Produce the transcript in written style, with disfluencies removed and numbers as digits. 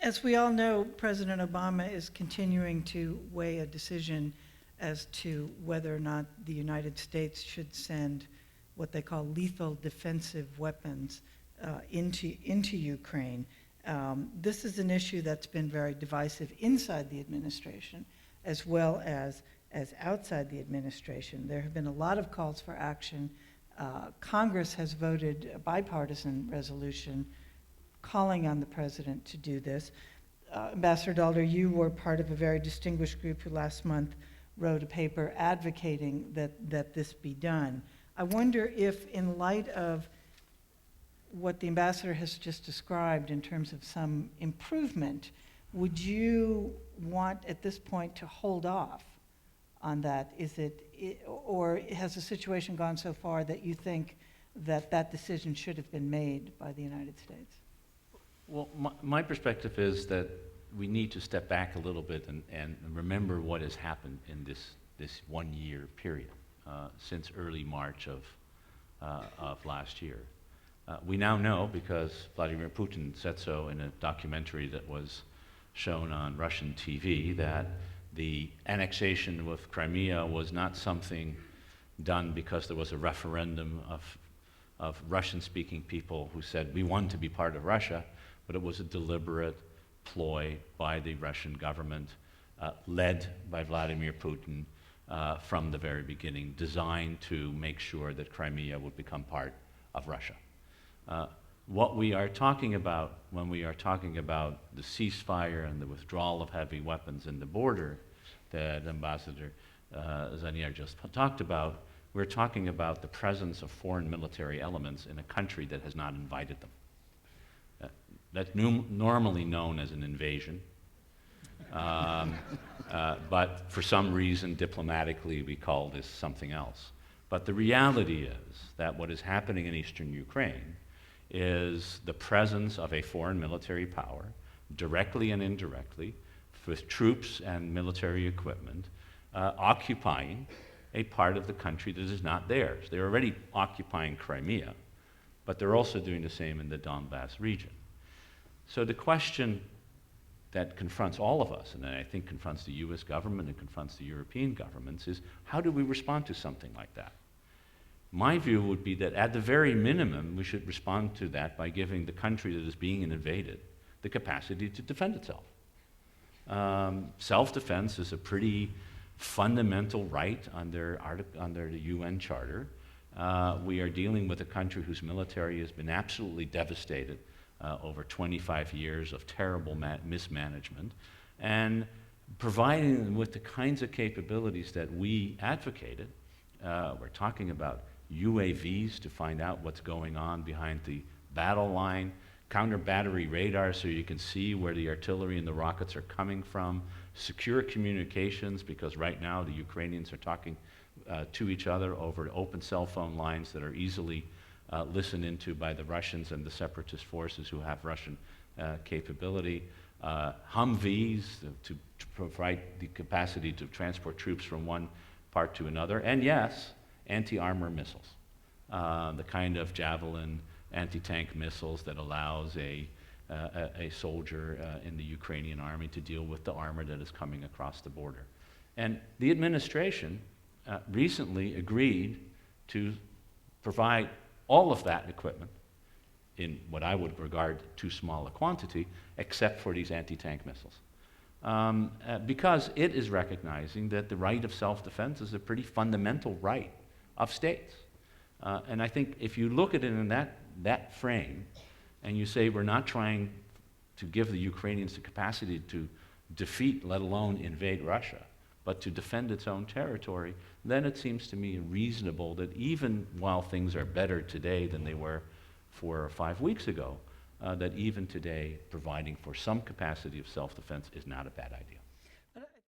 As we all know, President Obama is continuing to weigh a decision as to whether or not the United States should send what they call lethal defensive weapons into Ukraine. This is an issue that's been very divisive inside the administration as well as outside the administration. There have been a lot of calls for action. Congress has voted a bipartisan resolution calling on the president to do this. Ambassador Daalder, you were part of a very distinguished group who last month wrote a paper advocating that this be done. I wonder if, in light of what the ambassador has just described in terms of some improvement, would you want at this point to hold off on that? Or has the situation gone so far that you think that decision should have been made by the United States? Well, my perspective is that we need to step back a little bit and remember what has happened in this 1 year period since early March of last year. We now know, because Vladimir Putin said so in a documentary that was shown on Russian TV, that the annexation of Crimea was not something done because there was a referendum of Russian-speaking people who said, we want to be part of Russia, but it was a deliberate ploy by the Russian government, led by Vladimir Putin from the very beginning, designed to make sure that Crimea would become part of Russia. What we are talking about when we are talking about the ceasefire and the withdrawal of heavy weapons in the border that Ambassador Zanier just talked about, we're talking about the presence of foreign military elements in a country that has not invited them. That's normally known as an invasion, but for some reason, diplomatically, we call this something else. But the reality is that what is happening in eastern Ukraine is the presence of a foreign military power, directly and indirectly, with troops and military equipment, occupying a part of the country that is not theirs. They're already occupying Crimea, but they're also doing the same in the Donbass region. So the question that confronts all of us, and I think confronts the US government and confronts the European governments, is how do we respond to something like that? My view would be that at the very minimum, we should respond to that by giving the country that is being invaded the capacity to defend itself. Self-defense is a pretty fundamental right under the UN Charter. We are dealing with a country whose military has been absolutely devastated over 25 years of terrible mismanagement, and providing them with the kinds of capabilities that we advocated. We're talking about UAVs to find out what's going on behind the battle line, counter-battery radar so you can see where the artillery and the rockets are coming from, secure communications, because right now the Ukrainians are talking to each other over open cell phone lines that are easily listened into by the Russians and the separatist forces who have Russian capability. Humvees to provide the capacity to transport troops from one part to another. And yes, anti-armor missiles, the kind of Javelin anti-tank missiles that allows a soldier in the Ukrainian army to deal with the armor that is coming across the border. And the administration recently agreed to provide all of that equipment in what I would regard too small a quantity, except for these anti-tank missiles. Because it is recognizing that the right of self-defense is a pretty fundamental right of states. And I think if you look at it in that frame, and you say we're not trying to give the Ukrainians the capacity to defeat, let alone invade Russia, but to defend its own territory, then it seems to me reasonable that even while things are better today than they were 4 or 5 weeks ago, that even today providing for some capacity of self-defense is not a bad idea.